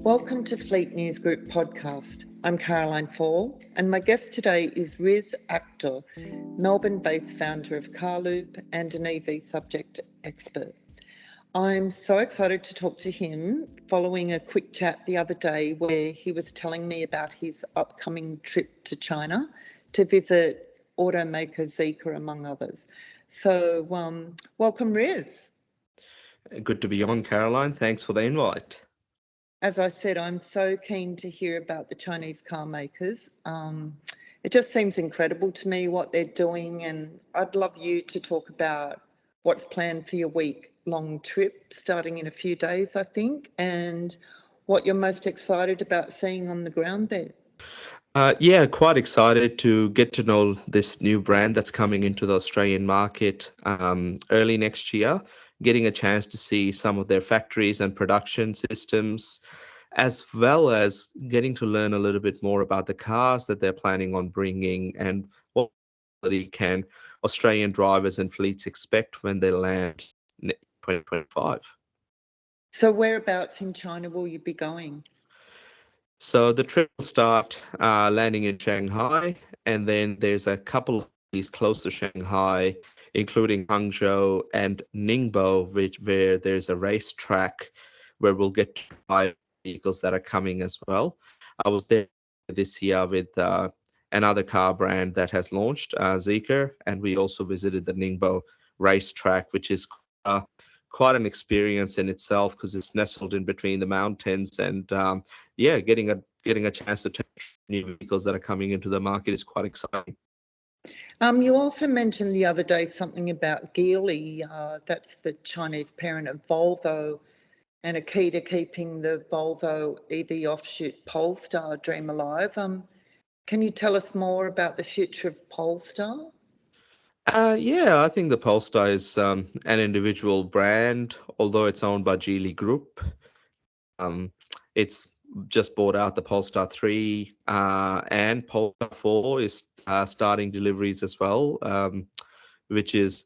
Welcome to Fleet News Group podcast. I'm Caroline Fall, and my guest today is Riz Akhtar, Melbourne-based founder of Carloop and an EV subject expert. I'm so excited to talk to him following a quick chat the other day where he was telling me about his upcoming trip to China to visit automaker Zeekr, among others. So welcome, Riz. Good to be on, Caroline. Thanks for the invite. As I said, I'm so keen to hear about the Chinese car makers. It just seems incredible to me what they're doing, and I'd love you to talk about what's planned for your week-long trip starting in a few days, I think, and what you're most excited about seeing on the ground there. Quite excited to get to know this new brand that's coming into the Australian market early next year, getting a chance to see some of their factories and production systems, as well as getting to learn a little bit more about the cars that they're planning on bringing and what quality can Australian drivers and fleets expect when they land in 2025. So whereabouts in China will you be going? So the trip will start landing in Shanghai, and then there's a couple of cities close to Shanghai, including Hangzhou and Ningbo, where there's a racetrack where we'll get to buy vehicles that are coming as well. I was there this year with another car brand that has launched, Zeekr, and we also visited the Ningbo racetrack, which is quite an experience in itself because it's nestled in between the mountains, and getting a chance to test new vehicles that are coming into the market is quite exciting. You also mentioned the other day something about Geely, that's the Chinese parent of Volvo, and a key to keeping the Volvo EV offshoot Polestar dream alive. Can you tell us more about the future of Polestar? I think the Polestar is an individual brand, although it's owned by Geely Group. It's just bought out the Polestar 3 and Polestar 4 is starting deliveries as well, which is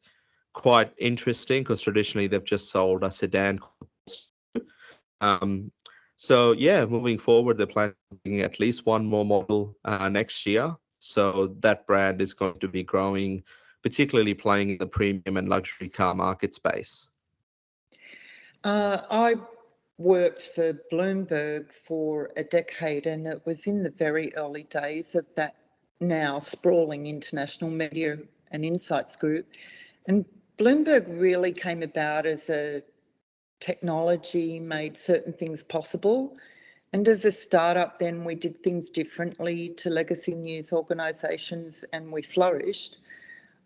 quite interesting because traditionally they've just sold a sedan. Moving forward, they're planning at least one more model next year. So that brand is going to be growing, particularly playing in the premium and luxury car market space. I worked for Bloomberg for a decade, and it was in the very early days of that now sprawling international media and insights group. And Bloomberg really came about as a technology made certain things possible. And as a startup, then we did things differently to legacy news organisations, and we flourished.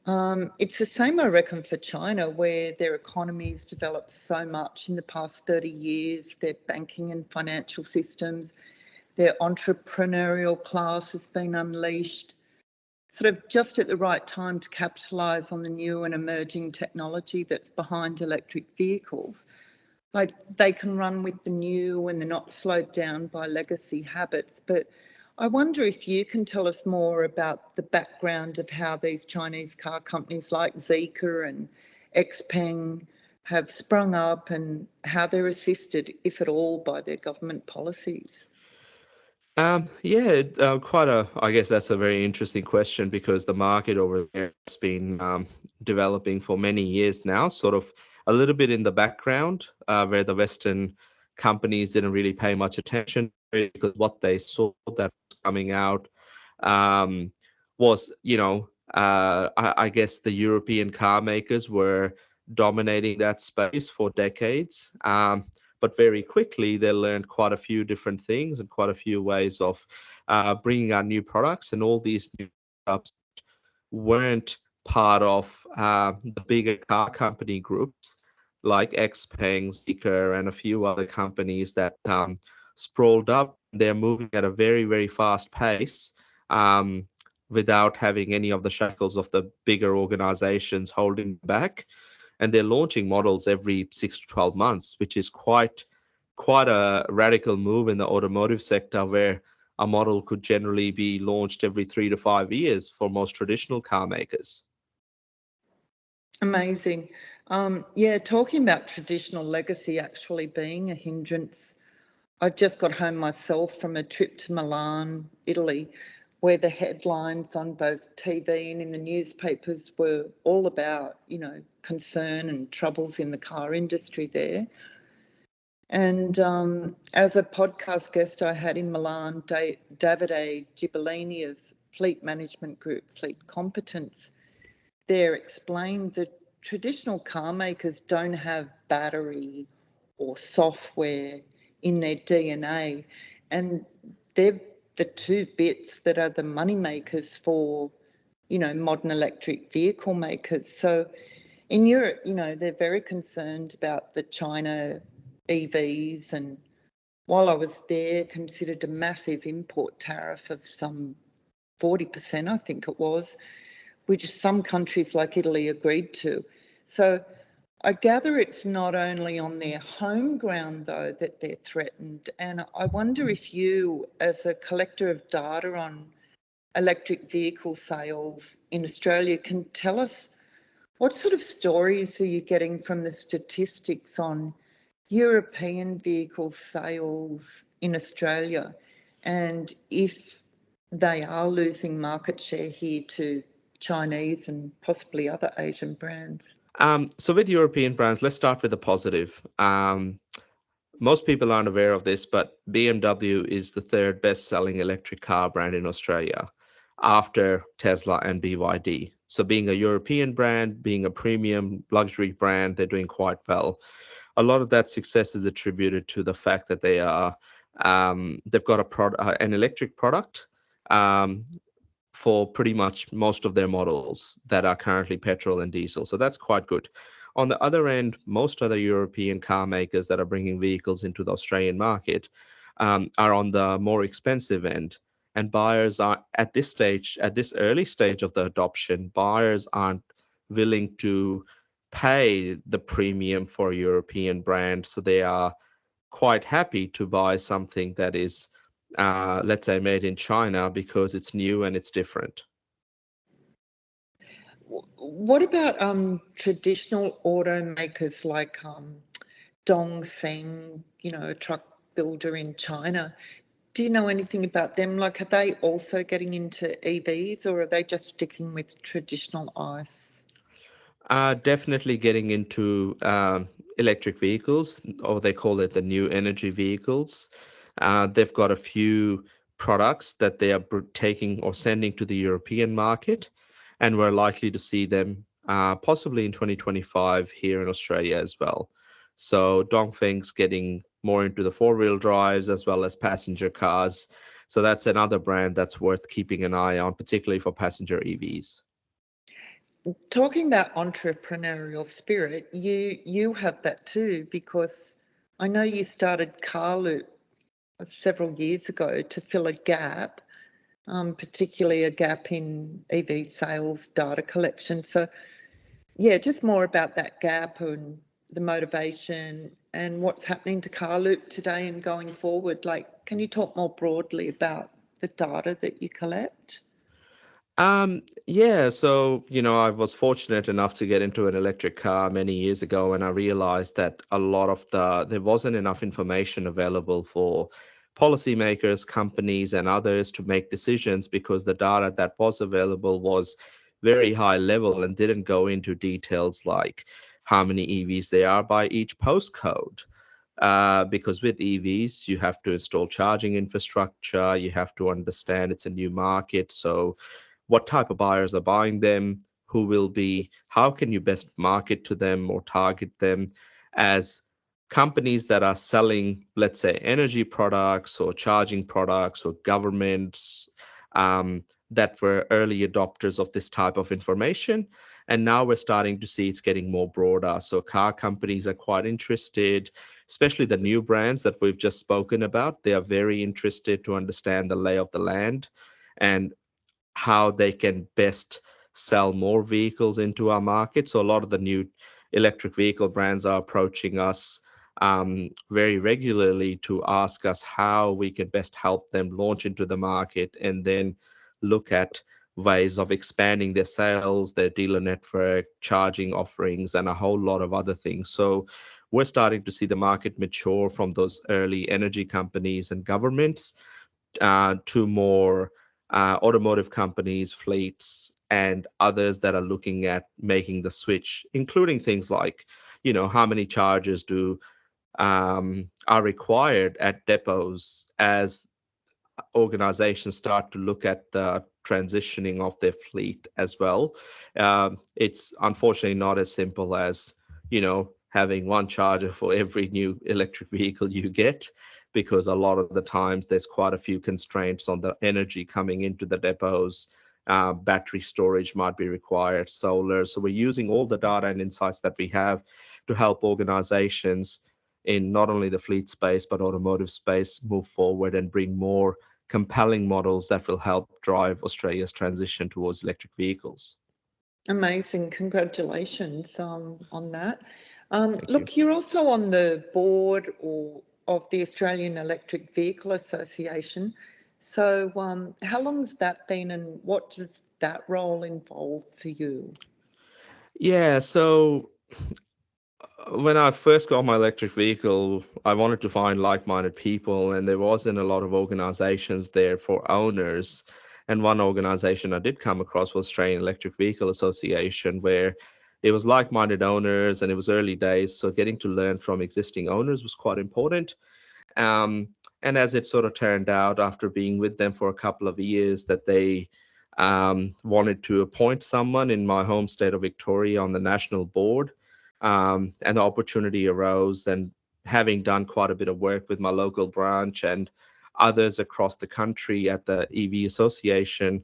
It's the same, I reckon, for China, where their economy has developed so much in the past 30 years, their banking and financial systems, their entrepreneurial class has been unleashed, sort of just at the right time to capitalise on the new and emerging technology that's behind electric vehicles. Like, they can run with the new and they're not slowed down by legacy habits. But I wonder if you can tell us more about the background of how these Chinese car companies like Zeekr and Xpeng have sprung up and how they're assisted, if at all, by their government policies. I guess that's a very interesting question because the market over there has been developing for many years now, sort of a little bit in the background, where the Western companies didn't really pay much attention because what they saw that was coming out was, I guess the European car makers were dominating that space for decades. But very quickly, they learned quite a few different things and quite a few ways of bringing out new products. And all these new products weren't part of the bigger car company groups like Xpeng, Zeekr, and a few other companies that sprawled up. They're moving at a very, very fast pace without having any of the shackles of the bigger organizations holding back. And they're launching models every 6 to 12 months, which is quite a radical move in the automotive sector, where a model could generally be launched every 3 to 5 years for most traditional car makers. Amazing. Talking about traditional legacy actually being a hindrance, I've just got home myself from a trip to Milan, Italy, where the headlines on both TV and in the newspapers were all about, concern and troubles in the car industry there. And as a podcast guest I had in Milan, Davide Gibellini of Fleet Management Group, Fleet Competence, there explained that traditional car makers don't have battery or software in their DNA, and they're the two bits that are the money makers for, modern electric vehicle makers. So in Europe, they're very concerned about the China EVs, and while I was there, considered a massive import tariff of some 40%, I think it was, which some countries like Italy agreed to. So I gather it's not only on their home ground, though, that they're threatened. And I wonder if you, as a collector of data on electric vehicle sales in Australia, can tell us what sort of stories are you getting from the statistics on European vehicle sales in Australia, and if they are losing market share here to Chinese and possibly other Asian brands? So with European brands, let's start with the positive. Most people aren't aware of this, but BMW is the third best-selling electric car brand in Australia after Tesla and BYD. So being a European brand, being a premium luxury brand, they're doing quite well. A lot of that success is attributed to the fact that they've got an electric product for pretty much most of their models that are currently petrol and diesel. So that's quite good. On the other end, most other European car makers that are bringing vehicles into the Australian market are on the more expensive end. And buyers are at this early stage of the adoption, buyers aren't willing to pay the premium for a European brand. So they are quite happy to buy something that is, let's say, made in China because it's new and it's different. What about traditional automakers like Dongfeng, a truck builder in China? Do you know anything about them? Like, are they also getting into EVs, or are they just sticking with traditional ICE? Definitely getting into electric vehicles, or they call it the new energy vehicles. They've got a few products that they are taking or sending to the European market, and we're likely to see them possibly in 2025 here in Australia as well. So Dongfeng's getting more into the four-wheel drives as well as passenger cars. So that's another brand that's worth keeping an eye on, particularly for passenger EVs. Talking about entrepreneurial spirit, you have that too, because I know you started Carloop several years ago to fill a gap, particularly a gap in EV sales data collection. So yeah, just more about that gap and the motivation and what's happening to Carloop today and going forward. Like, can you talk more broadly about the data that you collect? Yeah, so, I was fortunate enough to get into an electric car many years ago, and I realized that there wasn't enough information available for policymakers, companies, and others to make decisions because the data that was available was very high level and didn't go into details like how many EVs there are by each postcode. Because with EVs, you have to install charging infrastructure, you have to understand it's a new market. So what type of buyers are buying them, how can you best market to them or target them as companies that are selling, let's say, energy products or charging products or governments that were early adopters of this type of information. And now we're starting to see it's getting more broader. So car companies are quite interested, especially the new brands that we've just spoken about. They are very interested to understand the lay of the land and how they can best sell more vehicles into our market. So a lot of the new electric vehicle brands are approaching us very regularly to ask us how we can best help them launch into the market and then look at ways of expanding their sales, their dealer network, charging offerings, and a whole lot of other things. So we're starting to see the market mature from those early energy companies and governments to more automotive companies, fleets, and others that are looking at making the switch, including things like, how many chargers are required at depots as organizations start to look at the transitioning of their fleet as well. It's unfortunately not as simple as, having one charger for every new electric vehicle you get, because a lot of the times there's quite a few constraints on the energy coming into the depots. Battery storage might be required, solar. So we're using all the data and insights that we have to help organizations in not only the fleet space, but automotive space move forward and bring more compelling models that will help drive Australia's transition towards electric vehicles. Amazing. Congratulations on that. Thank Look, you're also on the board of the Australian Electric Vehicle Association. So how long has that been, and what does that role involve for you? Yeah, so when I first got my electric vehicle, I wanted to find like-minded people, and there wasn't a lot of organizations there for owners. And one organization I did come across was Australian Electric Vehicle Association, where it was like-minded owners, and it was early days, so getting to learn from existing owners was quite important. And as it sort of turned out, after being with them for a couple of years, that they wanted to appoint someone in my home state of Victoria on the national board. And the opportunity arose, and having done quite a bit of work with my local branch and others across the country at the EV Association,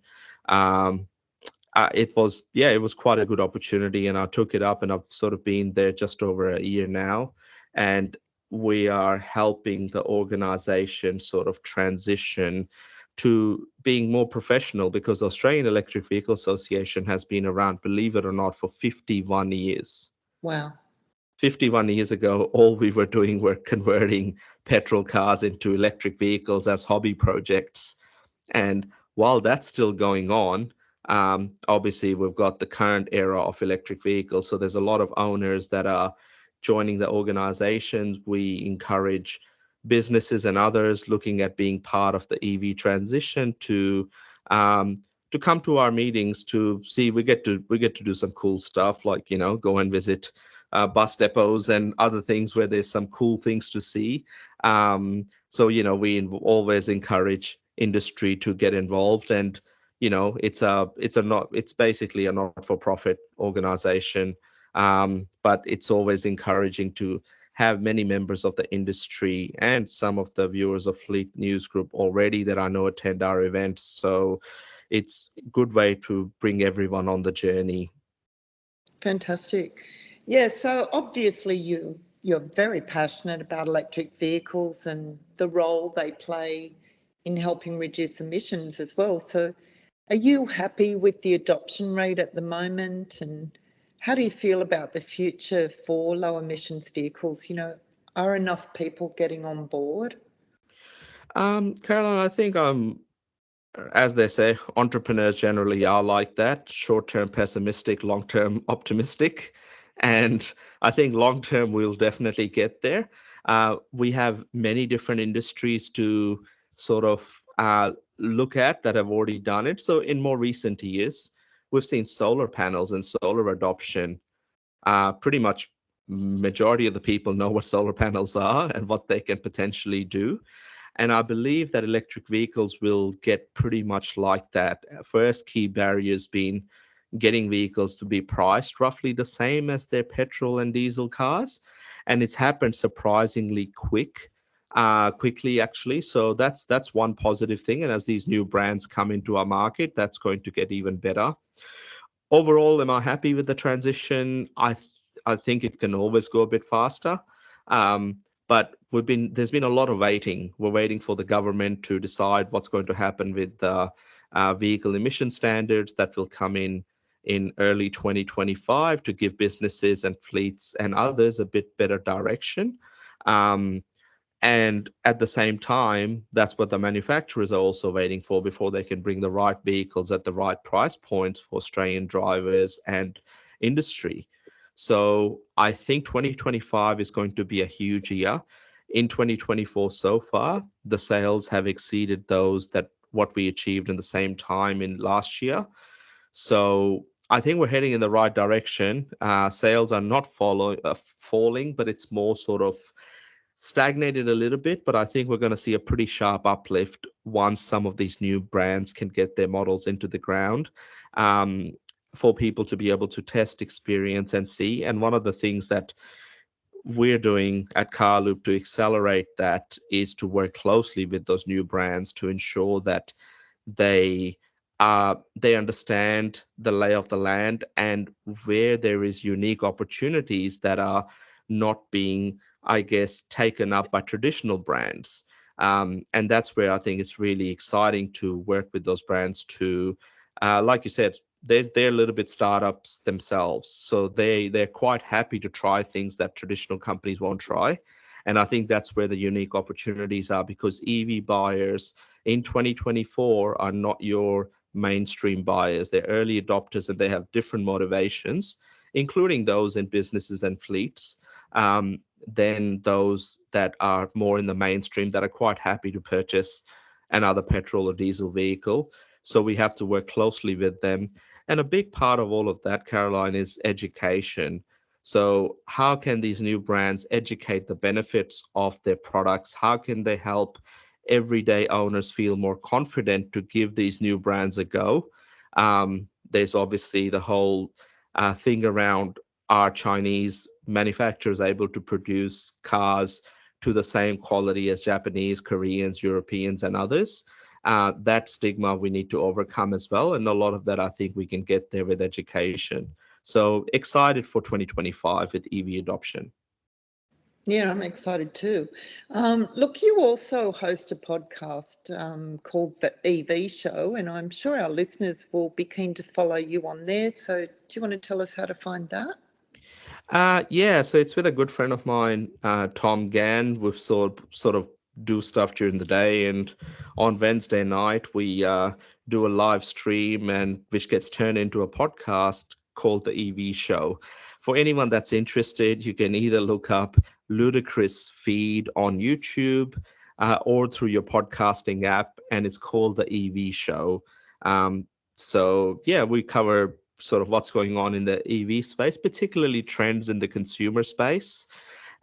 it was quite a good opportunity, and I took it up, and I've sort of been there just over a year now, and we are helping the organization sort of transition to being more professional, because the Australian Electric Vehicle Association has been around, believe it or not, for 51 years. Wow. 51 years ago, all we were doing were converting petrol cars into electric vehicles as hobby projects. And while that's still going on, obviously we've got the current era of electric vehicles. So there's a lot of owners that are joining the organizations. We encourage businesses and others looking at being part of the EV transition to come to our meetings to see. We get to do some cool stuff, like go and visit bus depots and other things where there's some cool things to see. So we always encourage industry to get involved, and it's basically a not-for-profit organization, but it's always encouraging to have many members of the industry and some of the viewers of Fleet News Group already that I know attend our events. So it's a good way to bring everyone on the journey. Fantastic. Yeah, so obviously you're very passionate about electric vehicles and the role they play in helping reduce emissions as well. So are you happy with the adoption rate at the moment, and how do you feel about the future for low emissions vehicles? Are enough people getting on board? Caroline, I think as they say, entrepreneurs generally are like that: short-term pessimistic, long-term optimistic. And I think long-term we'll definitely get there. We have many different industries to sort of look at that have already done it. So in more recent years, we've seen solar panels and solar adoption. Pretty much majority of the people know what solar panels are and what they can potentially do. And I believe that electric vehicles will get pretty much like that. First key barriers being getting vehicles to be priced roughly the same as their petrol and diesel cars. And it's happened surprisingly quickly actually. So that's one positive thing. And as these new brands come into our market, that's going to get even better. Overall, am I happy with the transition? I think it can always go a bit faster. But there's been a lot of waiting. We're waiting for the government to decide what's going to happen with the vehicle emission standards that will come in early 2025 to give businesses and fleets and others a bit better direction. And at the same time, that's what the manufacturers are also waiting for before they can bring the right vehicles at the right price points for Australian drivers and industry. So I think 2025 is going to be a huge year. In 2024 so far, the sales have exceeded those that what we achieved in the same time in last year. So I think we're heading in the right direction. Sales are not falling, but it's more sort of stagnated a little bit. But I think we're going to see a pretty sharp uplift once some of these new brands can get their models into the ground, for people to be able to test, experience, and see. And one of the things that we're doing at Carloop to accelerate that is to work closely with those new brands to ensure that they they understand the lay of the land and where there is unique opportunities that are not being, I guess, taken up by traditional brands. And that's where I think it's really exciting to work with those brands to, like you said, they're a little bit startups themselves, so they're quite happy to try things that traditional companies won't try. And I think that's where the unique opportunities are, because EV buyers in 2024 are not your mainstream buyers. They're early adopters and they have different motivations, including those in businesses and fleets, than those that are more in the mainstream that are quite happy to purchase another petrol or diesel vehicle. So we have to work closely with them. And a big part of all of that, Caroline, is education. So how can these new brands educate the benefits of their products? How can they help everyday owners feel more confident to give these new brands a go? There's obviously the whole thing around, are Chinese manufacturers able to produce cars to the same quality as Japanese, Koreans, Europeans, and others? That stigma we need to overcome as well. And a lot of that, I think we can get there with education. So excited for 2025 with EV adoption. Yeah, I'm excited too. Look, you also host a podcast called the EV Show, and I'm sure our listeners will be keen to follow you on there. So do you want to tell us how to find that? Yeah, so it's with a good friend of mine, Tom Gann. We've sort of do stuff during the day, and on Wednesday night we do a live stream, and which gets turned into a podcast called the EV Show. For anyone that's interested, you can either look up Ludicrous Feed on YouTube, or through your podcasting app, and it's called the EV Show. So yeah, we cover sort of what's going on in the EV space, particularly trends in the consumer space.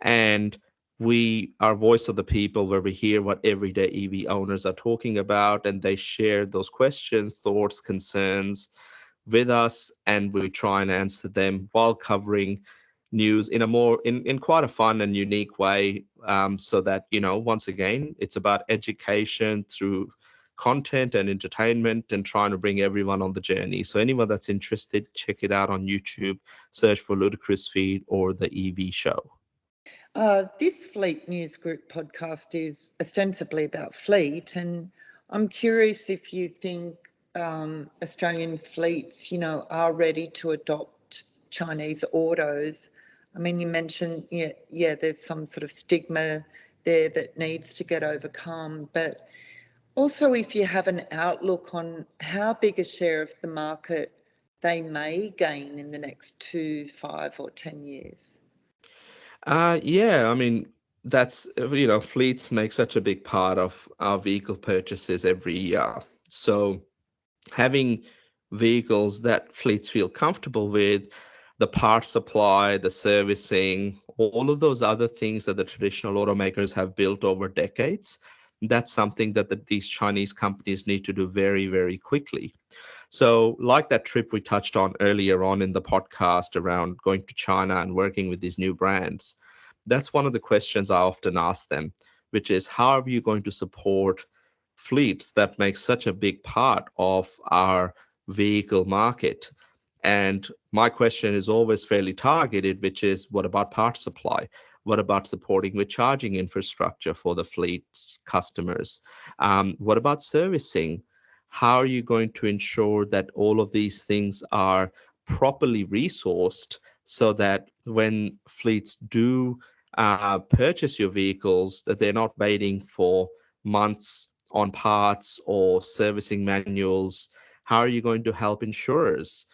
And we are voice of the people, where we hear what everyday EV owners are talking about, and they share those questions, thoughts, concerns with us, and we try and answer them while covering news in a more in quite a fun and unique way, so that, once again, it's about education through content and entertainment, and trying to bring everyone on the journey. So anyone that's interested, check it out on YouTube, search for Ludicrous Feed or the EV Show. This Fleet News Group podcast is ostensibly about fleet, and I'm curious if you think Australian fleets, are ready to adopt Chinese autos. I mean, you mentioned, yeah, there's some sort of stigma there that needs to get overcome, but also if you have an outlook on how big a share of the market they may gain in the next 2, 5 or 10 years. Yeah, I mean, that's, fleets make such a big part of our vehicle purchases every year. So having vehicles that fleets feel comfortable with, the parts supply, the servicing, all of those other things that the traditional automakers have built over decades, that's something that these Chinese companies need to do very, very quickly. So, like that trip we touched on earlier on in the podcast around going to China and working with these new brands, that's one of the questions I often ask them, which is, how are you going to support fleets that make such a big part of our vehicle market? And my question is always fairly targeted, which is, what about parts supply? What about supporting with charging infrastructure for the fleet's customers? What about servicing? How are you going to ensure that all of these things are properly resourced, so that when fleets do purchase your vehicles, that they're not waiting for months on parts or servicing manuals. How are you going to help insurers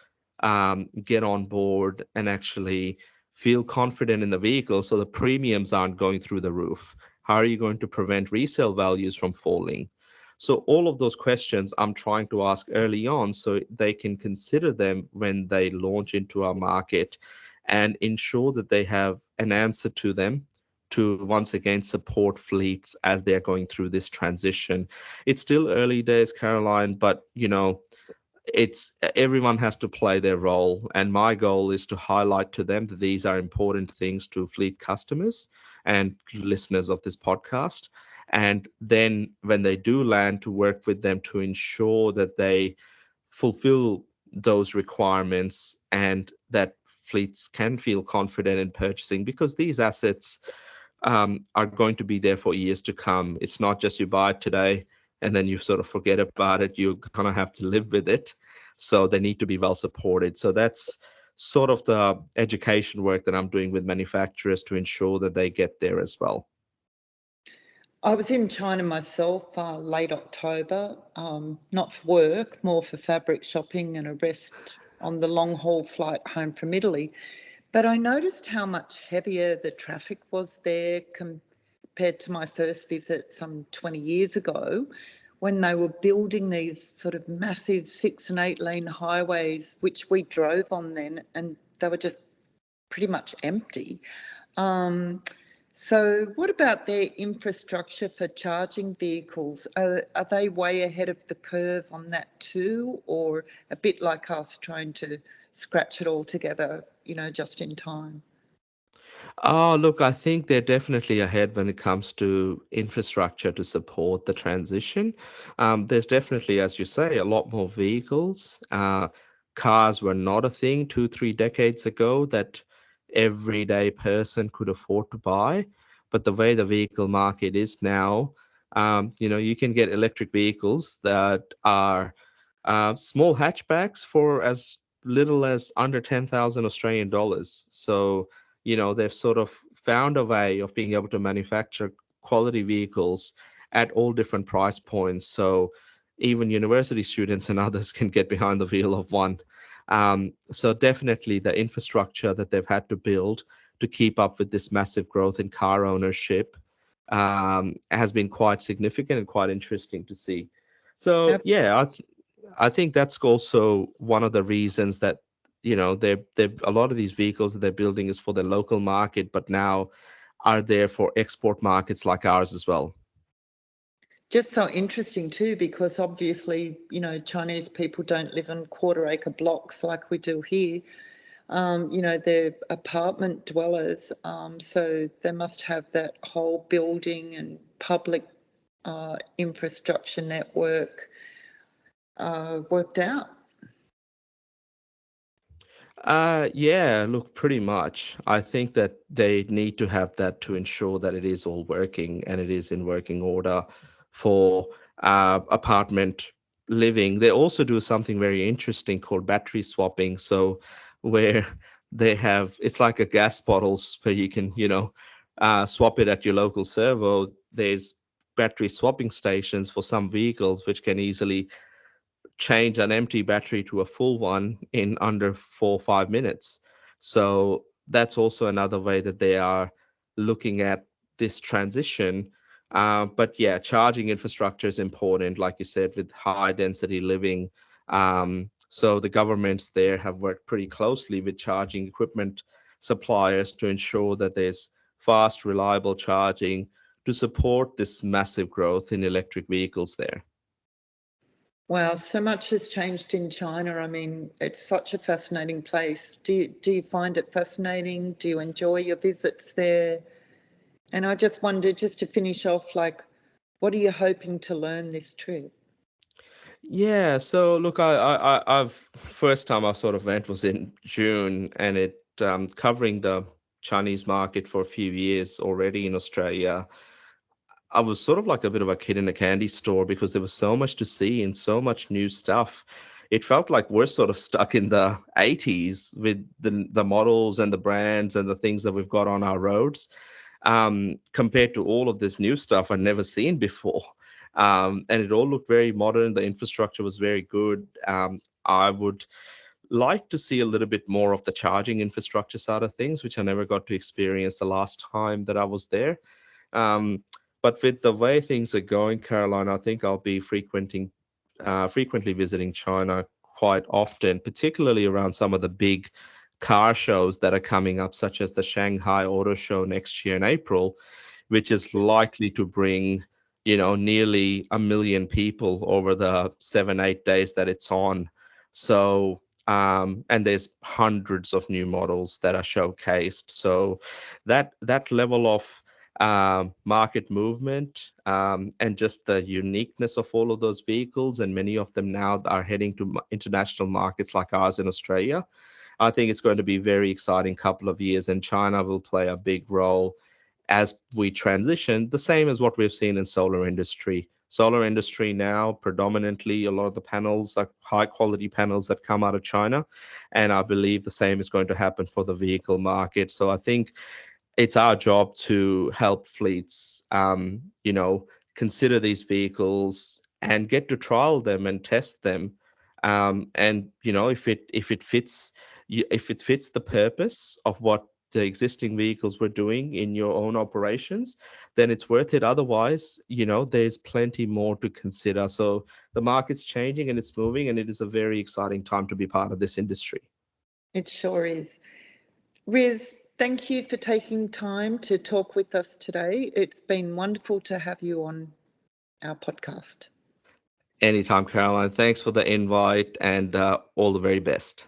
get on board and actually feel confident in the vehicle so the premiums aren't going through the roof? How are you going to prevent resale values from falling? So all of those questions I'm trying to ask early on so they can consider them when they launch into our market and ensure that they have an answer to them to once again support fleets as they're going through this transition. It's still early days, Caroline, but it's everyone has to play their role, and my goal is to highlight to them that these are important things to fleet customers and listeners of this podcast. And then when they do land, to work with them to ensure that they fulfill those requirements and that fleets can feel confident in purchasing, because these assets are going to be there for years to come. It's not just you buy it today and then you sort of forget about it. You're going to have to live with it. So they need to be well supported. So that's sort of the education work that I'm doing with manufacturers to ensure that they get there as well. I was in China myself late October, not for work, more for fabric shopping and a rest on the long haul flight home from Italy. But I noticed how much heavier the traffic was there compared to my first visit some 20 years ago, when they were building these sort of massive 6 and 8 lane highways, which we drove on then, and they were just pretty much empty. So what about their infrastructure for charging vehicles? Are they way ahead of the curve on that too, or a bit like us trying to scratch it all together, just in time? Oh, look, I think they're definitely ahead when it comes to infrastructure to support the transition. There's definitely, as you say, a lot more vehicles. Cars were not a thing 2, 3 decades ago that everyday person could afford to buy. But the way the vehicle market is now, you can get electric vehicles that are small hatchbacks for as little as under 10,000 Australian dollars. So, they've sort of found a way of being able to manufacture quality vehicles at all different price points. So even university students and others can get behind the wheel of one. So definitely the infrastructure that they've had to build to keep up with this massive growth in car ownership has been quite significant and quite interesting to see. So yeah, I think that's also one of the reasons that they're a lot of these vehicles that they're building is for the local market, but now are there for export markets like ours as well. Just so interesting too, because obviously, Chinese people don't live in quarter-acre blocks like we do here. They're apartment dwellers, so they must have that whole building and public infrastructure network worked out. Yeah, look, pretty much. I think that they need to have that to ensure that it is all working and it is in working order for apartment living. They also do something very interesting called battery swapping. So where they have, it's like a gas bottles where you can, swap it at your local servo. There's battery swapping stations for some vehicles, which can easily change an empty battery to a full one in under 4 or 5 minutes. So that's also another way that they are looking at this transition. But yeah, charging infrastructure is important, like you said, with high density living. So the governments there have worked pretty closely with charging equipment suppliers to ensure that there's fast, reliable charging to support this massive growth in electric vehicles there. Wow, so much has changed in China. I mean, it's such a fascinating place. Do you find it fascinating? Do you enjoy your visits there? And I just wondered, just to finish off, what are you hoping to learn this trip? Yeah, so look, I've first time I sort of went was in June, and it covering the Chinese market for a few years already in Australia. I was sort of like a bit of a kid in a candy store because there was so much to see and so much new stuff. It felt like we're sort of stuck in the 80s with the models and the brands and the things that we've got on our roads. compared to all of this new stuff I'd never seen before. And it all looked very modern. The infrastructure was very good. I would like to see a little bit more of the charging infrastructure side of things, which I never got to experience the last time that I was there. But with the way things are going, Caroline, I think I'll be frequently visiting China quite often, particularly around some of the big car shows that are coming up, such as the Shanghai Auto Show next year in April, which is likely to bring, nearly 1 million people over the 7-8 days that it's on. So, and there's hundreds of new models that are showcased. So that level of market movement and just the uniqueness of all of those vehicles, and many of them now are heading to international markets like ours in Australia. I think it's going to be a very exciting couple of years, and China will play a big role as we transition, the same as what we've seen in solar industry. Solar industry now, predominantly, a lot of the panels are high quality panels that come out of China. And I believe the same is going to happen for the vehicle market. So I think it's our job to help fleets, consider these vehicles and get to trial them and test them. And if it fits the purpose of what the existing vehicles were doing in your own operations, then it's worth it. Otherwise, there's plenty more to consider. So the market's changing and it's moving, and it is a very exciting time to be part of this industry. It sure is. Riz, thank you for taking time to talk with us today. It's been wonderful to have you on our podcast. Anytime, Caroline. Thanks for the invite, and all the very best.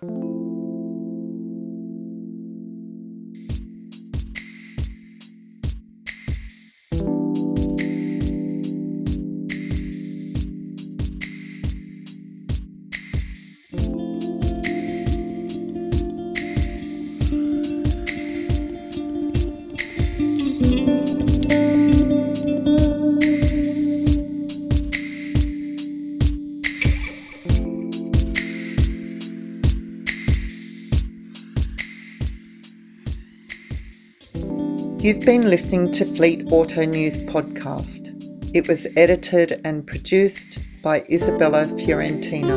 You've been listening to Fleet Auto News podcast. It was edited and produced by Isabella Fiorentino.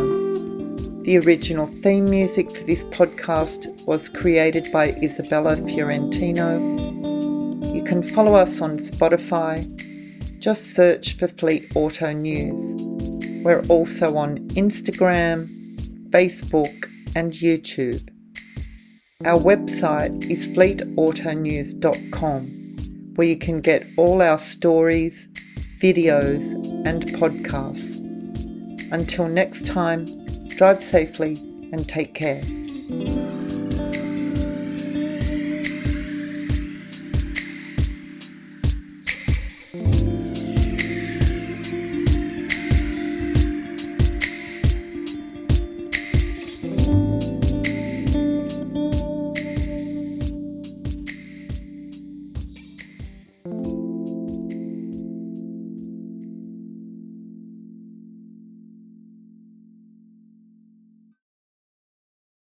The original theme music for this podcast was created by Isabella Fiorentino. You can follow us on Spotify. Just search for Fleet Auto News. We're also on Instagram, Facebook, and YouTube. Our website is fleetautonews.com, where you can get all our stories, videos, and podcasts. Until next time, drive safely and take care.